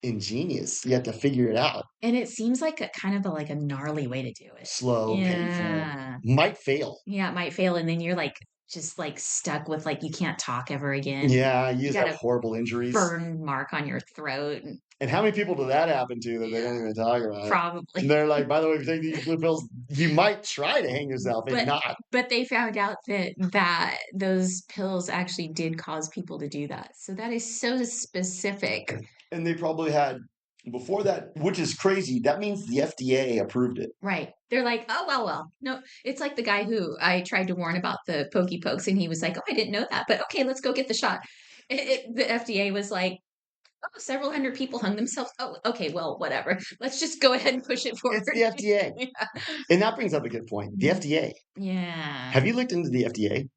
ingenious. You have to figure it out. And it seems like a kind of like a gnarly way to do it. Slow, Yeah. painful, might fail. Yeah, it might fail, and then you're like just like stuck with like you can't talk ever again. Yeah, you got have horrible injuries. Burn mark on your throat. And how many people did that happen to that they don't even talk about? Probably. And they're like, by the way, if you take these blue pills, you might try to hang yourself, if not. But they found out that those pills actually did cause people to do that. So that is so specific. And they probably had before that, which is crazy. That means the FDA approved it. Right. They're like, oh, well. No, it's like the guy who I tried to warn about the pokey pokes, and he was like, oh, I didn't know that, but okay, let's go get the shot. The FDA was like, oh, several hundred people hung themselves. Oh, okay, well, whatever. Let's just go ahead and push it forward. It's the FDA. Yeah. And that brings up a good point. The FDA. Yeah. Have you looked into the FDA?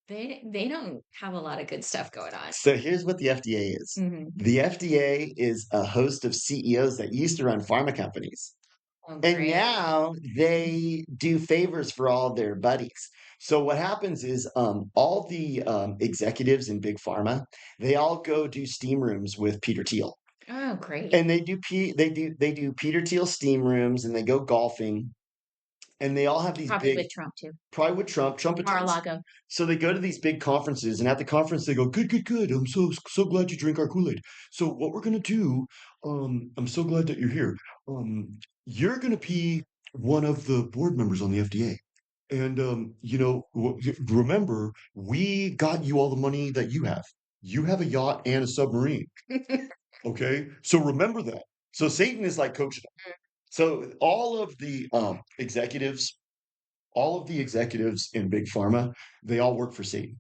They don't have a lot of good stuff going on. So here's what the FDA is. Mm-hmm. The FDA is a host of CEOs that used to run pharma companies. Oh, and now they do favors for all their buddies. So what happens is all the executives in big pharma, they all go do steam rooms with Peter Thiel. Oh, great. And they do Peter Thiel steam rooms, and they go golfing, and they all have these Probably big, with Trump too. probably with Trump attends. Mar-a-Lago. So they go to these big conferences, and at the conference they go, "Good, good, good. I'm so glad you drink our Kool-Aid. So what we're gonna do, I'm so glad that you're here. You're gonna be one of the board members on the FDA. And remember, we got you all the money that you have. You have a yacht and a submarine. Okay, so remember that." So Satan is like coaching them. So all of the executives in big pharma, they all work for Satan.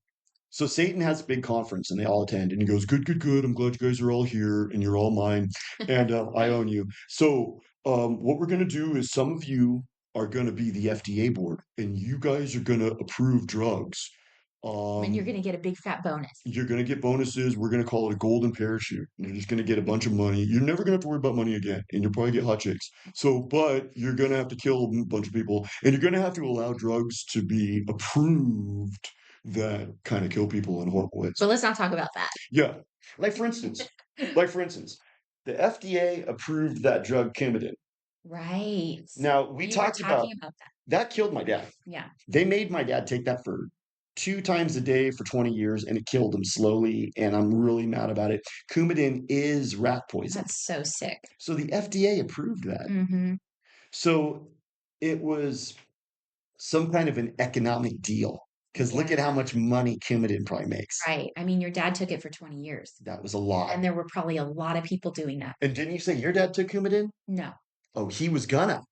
So Satan has a big conference and they all attend, and he goes, "Good, good, good. I'm glad you guys are all here and you're all mine, and I own you. So what we're going to do is some of you are going to be the FDA board, and you guys are going to approve drugs. And you're Um, gonna get a big fat bonus. you're going to get bonuses. We're going to call it a golden parachute. You're just going to get a bunch of money. You're never going to have to worry about money again. And you'll probably get hot chicks. So, but you're going to have to kill a bunch of people. And you're going to have to allow drugs to be approved that kind of kill people in horrible ways." But let's not talk about that. Yeah. Like for instance, the FDA approved that drug Coumadin. Right. Now, we You were talked about talking about that. that killed my dad. Yeah. They made my dad take that for 2 times a day for 20 years, and it killed him slowly, and I'm really mad about it. Coumadin is rat poison. That's so sick. So the FDA approved that. Mm-hmm. So it was some kind of an economic deal, because look at how Yeah. much money Coumadin probably makes. Right. I mean, your dad took it for 20 years. That was a lot. And there were probably a lot of people doing that. And didn't you say your dad took Coumadin? No. Oh, he was gonna.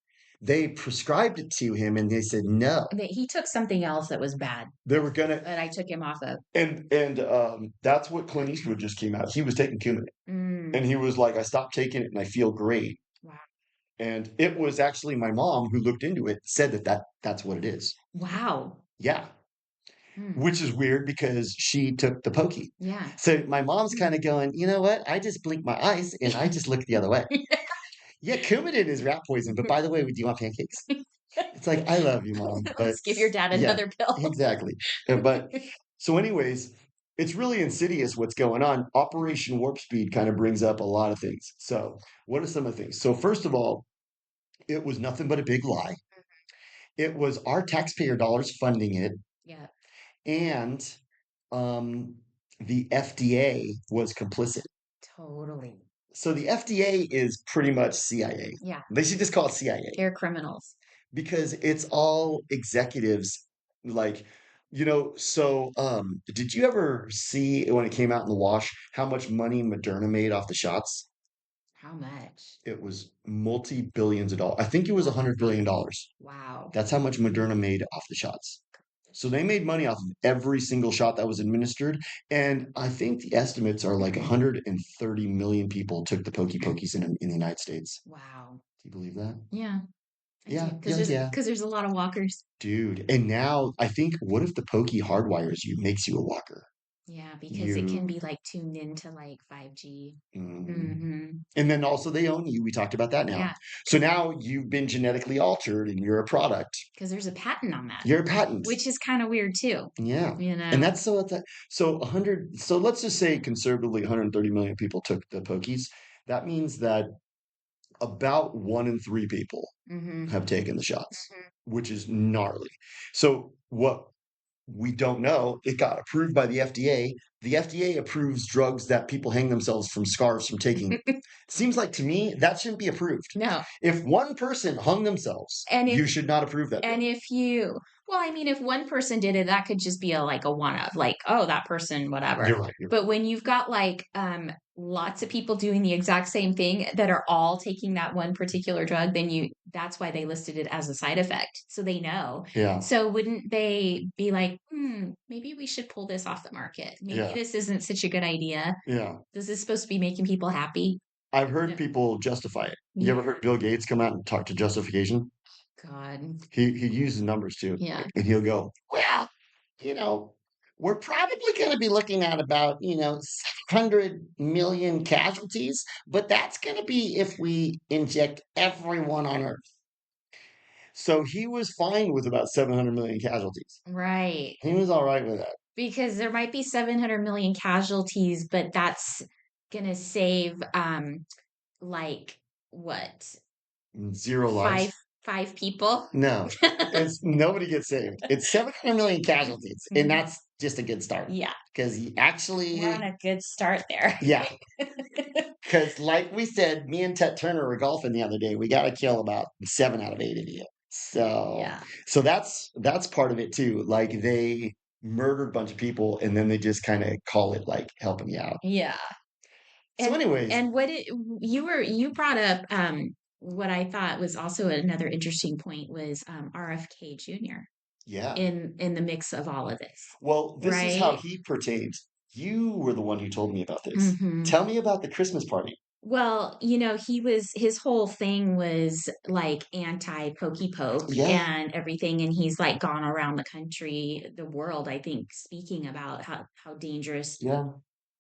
They prescribed it to him, and they said no. He took something else that was bad They were gonna, that I took him off of. and that's what Clint Eastwood just came out. He was taking Coumadin, and Mm. he was like, "I stopped taking it, and I feel great." Wow. And it was actually my mom who looked into it, said that's what it is. Wow. Yeah, Mm. which is weird because she took the pokey. Yeah. So my mom's kind of going, "You know what? I just blink my eyes and I just look the other way." Yeah, Coumadin is rat poison, but by the way, do you want pancakes? It's like, I love you, Mom, but Let's give your dad yeah, another pill. exactly. But so, anyways, it's really insidious what's going on. Operation Warp Speed kind of brings up a lot of things. So, what are some of the things? So, first of all, it was nothing but a big lie. It was our taxpayer dollars funding it, Yeah. and um, the FDA was complicit. Totally. So the FDA is pretty much CIA. Yeah. They should just call it CIA. They're criminals. Because it's all executives, like, did you ever see when it came out in the wash how much money Moderna made off the shots? How much? It was multi-billions of dollars. I think it was $100 billion. Wow. That's how much Moderna made off the shots. So they made money off of every single shot that was administered. And I think the estimates are like 130 million people took the pokey pokies in the United States. Wow. Do you believe that? Yeah. Yeah, Because there's a lot of walkers. dude. And now I think, what if the pokey hardwires you, makes you a walker? Yeah, because it can You, be like tuned into like 5G. mm. Mm-hmm. And then also they own you. We talked about that now. Yeah, So now you've been genetically altered and you're a product. because there's a patent on that, You're a patent. which is kind of weird too. Yeah. You And know, that's so 100, so let's just say conservatively 130 million people took the pokies. That means that about 1 in 3 people mm-hmm. have taken the shots, Mm-hmm. which is gnarly. So what we don't know, it got approved by the FDA. The FDA approves drugs that people hang themselves from scars from taking. Seems like to me that shouldn't be approved. No. If one person hung themselves, And you if should not approve that and drug. if you well, I mean, if one person did it, that could just be like a one of, like, oh, that person, whatever. You're right. But when you've got like lots of people doing the exact same thing that are all taking that one particular drug, then that's why they listed it as a side effect. So they know. Yeah. So wouldn't they be like, maybe we should pull this off the market? Maybe Yeah. this isn't such a good idea. Yeah. This is supposed to be making people happy. I've heard Yeah. people justify it. You Yeah. ever heard Bill Gates come out and talk to justification? God. He uses numbers too. Yeah. And he'll go, well, we're probably going to be looking at about, 600 million casualties, but that's going to be if we inject everyone on Earth. So he was fine with about 700 million casualties. Right. He was all right with that. Because there might be 700 million casualties, but that's gonna save like what, Zero five lives. five people. No, it's nobody gets saved. It's 700 million casualties, and Mhm. that's just a good start. Yeah, Because he we're on actually, a good start there. yeah, because like we said, me and Tet Turner were golfing the other day. We got to kill about 7 out of 8 of you. So, Yeah. that's part of it too. Like they murdered a bunch of people, and then they just kind of call it like helping you out. Yeah. So, And anyways, and what it you brought up what I thought was also another interesting point was RFK Jr. yeah. in the mix of all of this, Well, this is how right? he pertains. You were the one who told me about this. Hmm. Tell me about the Christmas party. Well, his whole thing was like anti pokey poke Yeah, and everything. And he's like gone around the country, the world, I think, speaking about how dangerous yeah,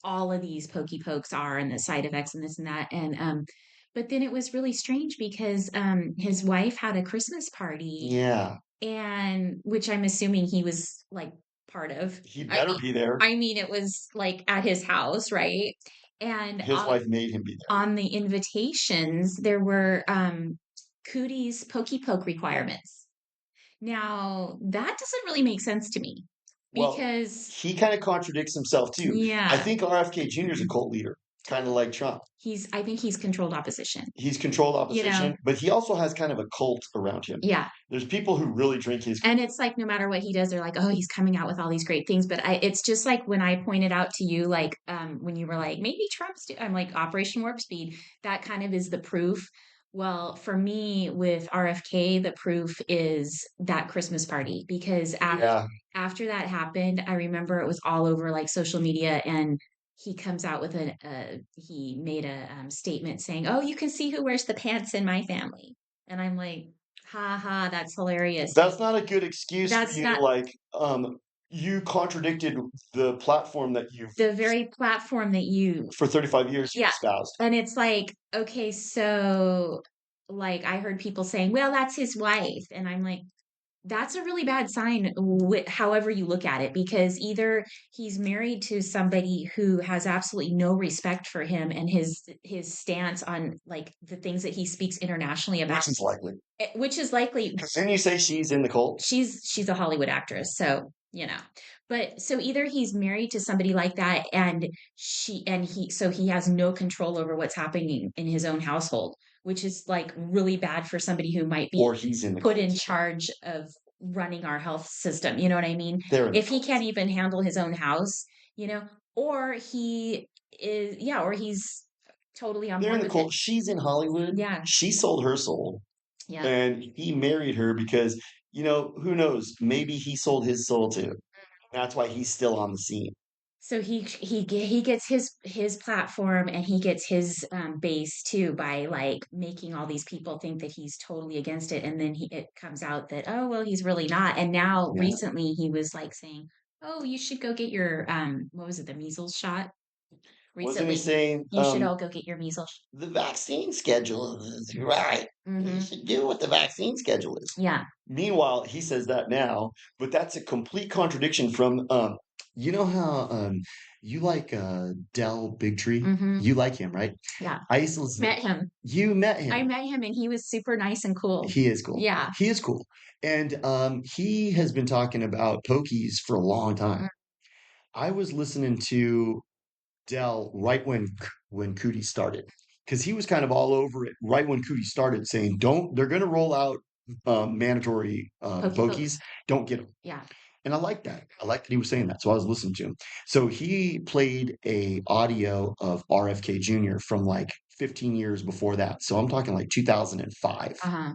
all of these pokey pokes are and the side effects and this and that. And but then it was really strange because his wife had a Christmas party, yeah. and which I'm assuming he was like part of. He I better be there. I mean, it was like at his house, right? And His wife made him be there. on the invitations, there were cooties pokey poke requirements. Now, that doesn't really make sense to me Well, because, he kind of contradicts himself too. I yeah, think RFK Jr. is a cult leader, kind of like Trump. I think he's controlled opposition, He's controlled you know? opposition, but he also has kind of a cult around him. Yeah. There's people who really drink his. And it's like no matter what he does, they're like, oh, he's coming out with all these great things. But it's just like when I pointed out to you, like when you were like, maybe I'm like Operation Warp Speed. That kind of is the proof. Well, for me with RFK, the proof is that Christmas party because Yeah, after that happened, I remember it was all over like social media, and he comes out with he made a statement saying, "Oh, you can see who wears the pants in my family," and I'm like, "Ha ha, that's hilarious." that's not a good excuse for That's you to not like. You contradicted the platform that you've the very platform that you, for 35 years you've yeah. espoused. And it's like, okay, so like I heard people saying, well, that's his wife. And I'm like, that's a really bad sign, however you look at it, because either he's married to somebody who has absolutely no respect for him and his stance on like the things that he speaks internationally about, Which is likely. which is likely. Because didn't you say she's in the cult? She's a Hollywood actress, so But so either he's married to somebody like that, and he has no control over what's happening in his own household, which is like really bad for somebody who might be Or he's in the put cult. in charge of running our health system. You know what I mean? They're in the If he cult. can't even handle his own house, or he is, yeah, or he's totally on They're in board the with it. cult. She's in Hollywood. Yeah, She sold her soul. yeah. And he married her because, who knows? Maybe he sold his soul too. That's why he's still on the scene. So he gets his platform and he gets his base too by like making all these people think that he's totally against it, and then it comes out that, oh well, he's really not. And now Yeah. recently he was like saying, oh, you should go get your what was it, the measles shot. Wasn't he Recently, saying you should all go get your measles. the vaccine schedule is right? You Hmm. should do what the vaccine schedule is. Yeah. Meanwhile, he says that now, but that's a complete contradiction from you know how you like Del Bigtree? Hmm. You like him, right? Yeah. I used to listen. Met him. You met I him. met him, and he was super nice and cool. He is cool. Yeah. He is cool. And he has been talking about pokies for a long time. Mm. I was listening to Dell right when Cootie started, because he was kind of all over it right when Cootie started, saying, "Don't they're going to roll out mandatory Pokey pokies. pokes. Don't get them." Yeah. And I like that. I like that he was saying that. So I was listening to him. So he played a audio of RFK Jr. from like 15 years before that. So I'm talking like 2005. Uh-huh.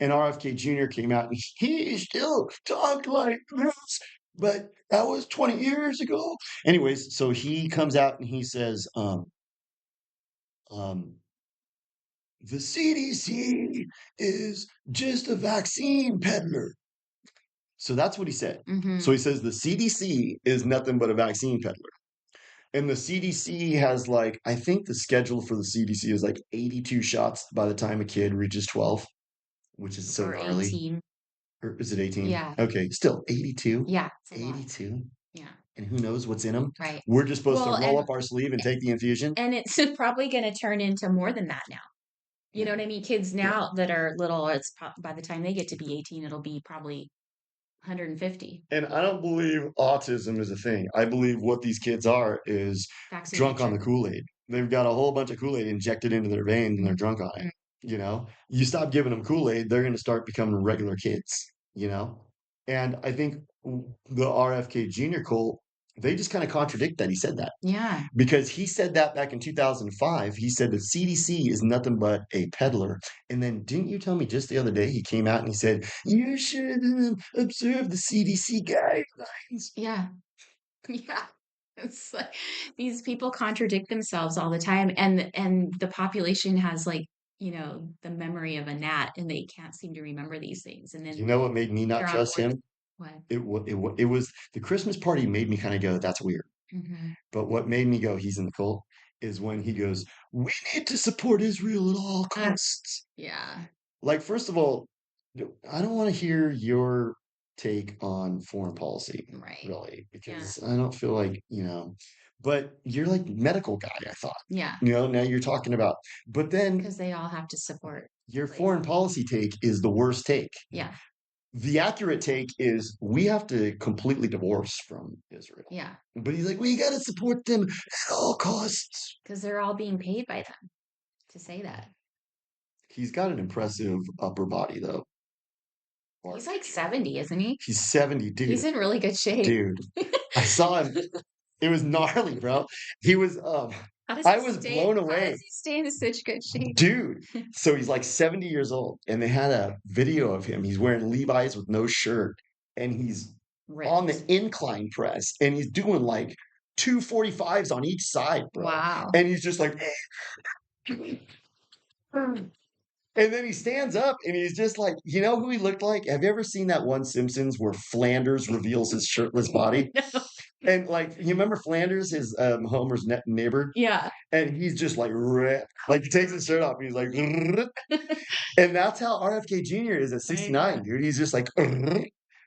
And RFK Jr. came out and he still talked like this, but that was 20 years ago. Anyways, so he comes out and he says, um, the CDC is just a vaccine peddler. So that's what he said. Hmm. So he says the CDC is nothing but a vaccine peddler. And the CDC has like, I think the schedule for the CDC is like 82 shots by the time a kid reaches 12, which is so Or gnarly. 18. Or is it 18? Yeah. Okay, still 82. Yeah. It's a lot. 82. Yeah. and who knows what's in them. Right. We're just supposed to Well, roll up our sleeve and take the infusion. and it's probably going to turn into more than that now. You know Yeah. what I mean? Kids Yeah. now that are little, by the time they get to be 18, it'll be probably 150 And I don't believe autism is a thing. I believe what these kids are is vaccinated drunk on the sugar. Kool-Aid. They've got a whole bunch of Kool-Aid injected into their veins and they're drunk on it. Mhm. You know, you stop giving them Kool-Aid, they're going to start becoming regular kids, you know? And I think the RFK Jr. cult, they just kind of contradict that he said that. Yeah. Because he said that back in 2005. He said the CDC is nothing but a peddler. And then didn't you tell me just the other day he came out and he said, you should observe the CDC guidelines? Yeah. Yeah. It's like these people contradict themselves all the time, and the population has like, the memory of a gnat, and they can't seem to remember these things. And You then know what made me they're not on trust board with him? what? It was the Christmas party made me kind of go, that's weird. Hmm. But what made me go, he's in the cult, is when he goes, we need to support Israel at all costs. Yeah. Like, first of all, I don't want to hear your take on foreign policy, Right. really, Yeah. because I don't feel like, but you're like medical guy, I thought. Yeah. Now you're talking about, but then Because they all have to support. your Like, foreign policy take is the worst take. yeah. The accurate take is we have to completely divorce from Israel. Yeah. But he's like, we got to support them at all costs. Because they're all being paid by them to say that. He's got an impressive upper body, though. He's like 70, isn't he? He's 70, dude. He's in really good shape. Dude, I saw him. It was gnarly, bro. He was How does I he was stay? blown How away. does he stay in such good shape? Dude. So he's like 70 years old and they had a video of him. He's wearing Levi's with no shirt and he's on the Ripped. incline press and he's doing like 245s on each side, bro. Wow. And he's just like and then he stands up and he's just like, you know who he looked like? Have you ever seen that one Simpsons where Flanders reveals his shirtless body? No. And like, you remember Flanders, his Homer's neighbor? Yeah. And he's just like, like he takes his shirt off and he's like, and that's how RFK Jr. is at 69, dude. He's just like,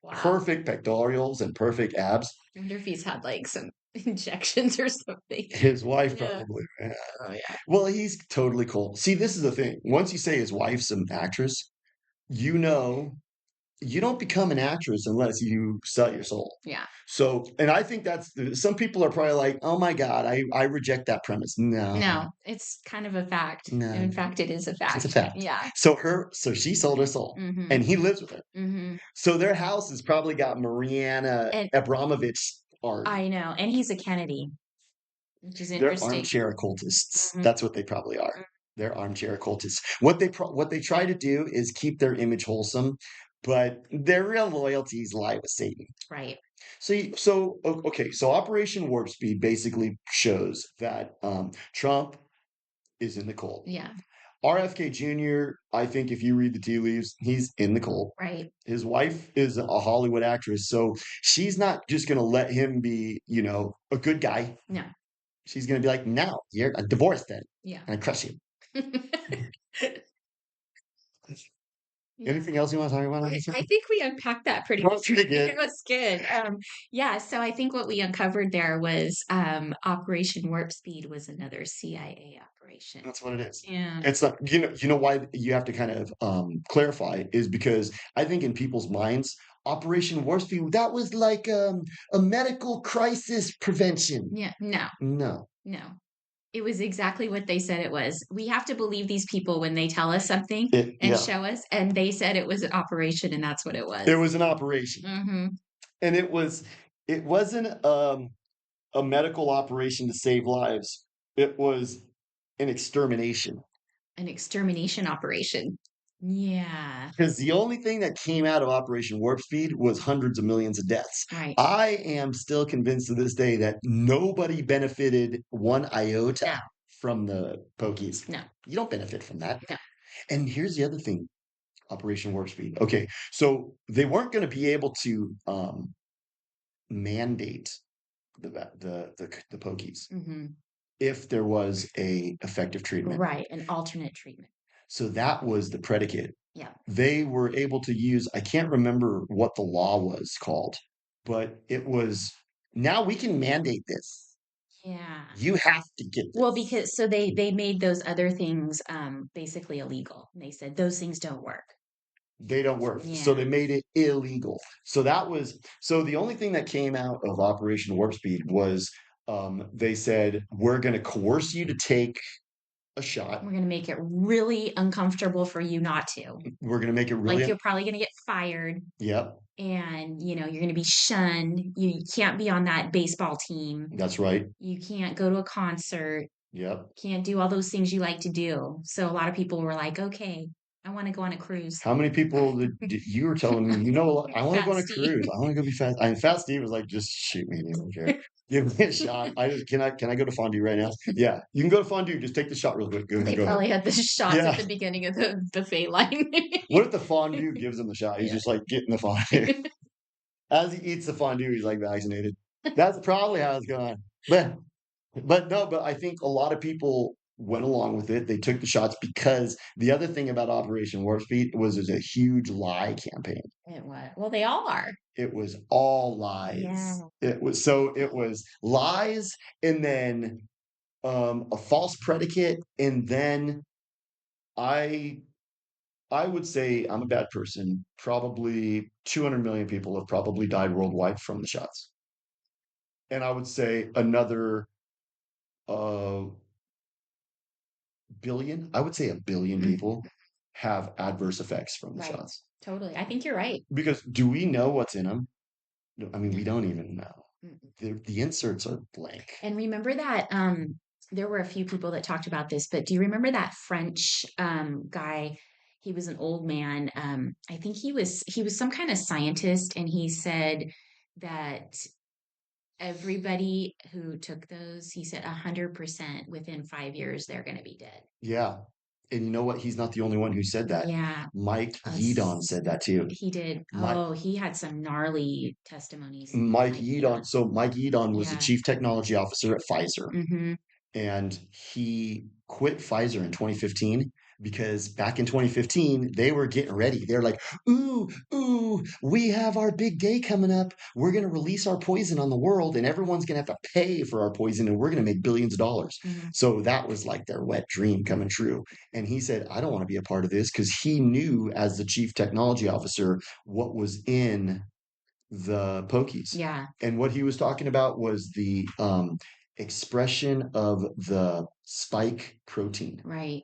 Wow. perfect pectorals and perfect abs. I wonder if he's had like some injections or something. His wife Yeah. probably. Oh yeah. Well, he's totally cool. See, this is the thing. Once you say his wife's an actress, you know you don't become an actress unless you sell your soul. Yeah. So, and I think some people are probably like, oh my God, I reject that premise. No, No, it's kind of a fact. no, In fact, it is a fact. it's a fact. Yeah. So she sold her soul Mm-hmm. and he lives with her. Mm-hmm. So their house has probably got Mariana And Abramovich art. I know, and he's a Kennedy, which is They're interesting. armchair occultists. Mhm. That's what they probably are. They're armchair occultists. What they try to do is keep their image wholesome, but their real loyalties lie with Satan. Right. Okay. So Operation Warp Speed basically shows that Trump is in the cult. Yeah. RFK Jr., I think if you read the tea leaves, he's in the cult. Right. His wife is a Hollywood actress, so she's not just going to let him be, a good guy. No. She's going to be like, no, you're a divorce then. Yeah. And I crush you. Yeah. Anything else you want to talk about? I think we unpacked that pretty That was pretty good. It was good. Yeah, so I think what we uncovered there was Operation Warp Speed was another CIA operation. That's what it is. Yeah. It's not, you know why you have to kind of clarify is because I think in people's minds, Operation Warp Speed, that was like a medical crisis prevention. Yeah. No. No. It was exactly what they said it was. We have to believe these people when they tell us something and show us. And they said it was an operation, and that's what it was. It was an operation. Mm-hmm. And it wasn't a medical operation to save lives. It was an extermination. An extermination operation. Yeah. Because the only thing that came out of Operation Warp Speed was hundreds of millions of deaths. Right. I am still convinced to this day that nobody benefited one iota from the Pokies. No. You don't benefit from that. No. And here's the other thing, Operation Warp Speed. Okay, so they weren't going to be able to mandate the Pokies if there was a effective treatment. Right, an alternate treatment. So that was the predicate. Yeah. They were able to use, I can't remember what the law was called, but it was Now we can mandate this. Yeah. You have to get Well, this. because so they made those other things basically illegal. They said those things don't work. They don't work. So Yeah. they made it illegal. So the only thing that came out of Operation Warp Speed was they said, we're going to coerce you to take a shot. We're going to make it really uncomfortable for you not to. We're going to make it Like really, you're probably going to get fired yep, and you're going to be shunned. You can't be on that baseball team. that's right. You can't go to a concert. Yep. Can't do all those things you like to do. So a lot of people were like, okay, I want to go on a cruise. How many people did you were telling me, I want to go Fat on a Steve. cruise. I want to go be fast. And Fat Steve was like, just shoot me. I don't care. Give me a shot. Can I go to fondue right now? Yeah, you can go to fondue. Just take the shot real quick. They Go ahead. probably had the shots at Yeah. the beginning of the buffet line. What if the fondue gives him the shot? He's Yeah. just like getting the fondue. As he eats the fondue, he's like vaccinated. That's probably how it's going. But no, but I think a lot of people went along with it. They took the shots because the other thing about Operation Warp Speed was there's a huge lie campaign. It was. Well, they all are. It was all Yeah. lies. It was lies and then a false predicate and then I I would say I'm a bad person. Probably 200 million people have probably died worldwide from the shots. And I would say another uh billion, I would say a billion Mhm. people have adverse effects from the Right. shots. Totally. I think you're right. Because do we know what's in them? No, I mean, we don't even know. Mm-mm. The inserts are blank. And remember that there were a few people that talked about this, but do you remember that French guy? He was an old man. I think he was some kind of scientist, and he said that everybody who took those, he said 100% within 5 years they're going to be dead. Yeah. And you know what? He's not the only one who said that. Yeah, Mike Yeadon said that too. he did. Mike Oh, he had some gnarly testimonies. Mike Mike Yeadon. Yeadon. So Mike Yeadon was the Yeah. chief technology officer at Pfizer. Hmm. And he quit Pfizer in 2015 because back in 2015 they were getting ready. They're like, ooh, we have our big day coming up. We're going to release our poison on the world and everyone's going to have to pay for our poison and we're going to make billions of dollars. Hmm. So that was like their wet dream coming true. And he said, I don't want to be a part of this because he knew as the chief technology officer what was in the pokies. Yeah. And what he was talking about was the expression of the spike protein. Right.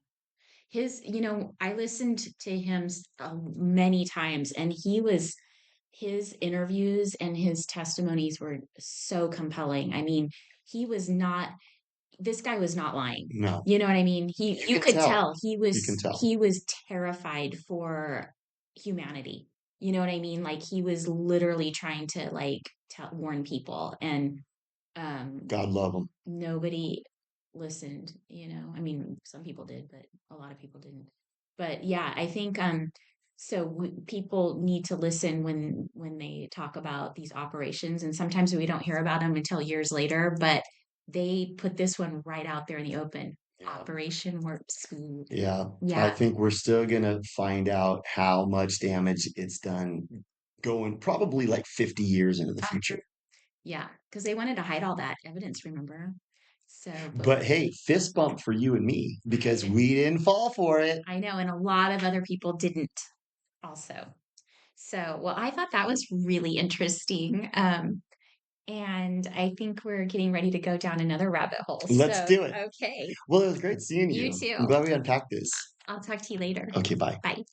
I listened to him many times, and his interviews and his testimonies were so compelling. I mean, he was not, this guy was not lying. No, You know what I mean? you You can could tell. tell You can tell. he was terrified for humanity. You know what I mean? Like he was literally trying to warn people, and God love him. nobody listened, I mean, some people did, but a lot of people didn't. But yeah, I think people need to listen when they talk about these operations, and sometimes we don't hear about them until years later, but they put this one right out there in the open. Yeah. Operation Warp Speed. Yeah. I Yeah. think we're still gonna find out how much damage it's done going probably like 50 years into the future. Yeah, because they wanted to hide all that evidence, remember? So, But hey, fist bump for you and me because we didn't fall for it. I know, and a lot of other people didn't also. So, well, I thought that was really interesting. And I think we're getting ready to go down another rabbit hole. Let's do it. Okay. Well, it was great seeing You you. too. I'm glad we unpacked this. I'll talk to you later. Okay, bye. Bye.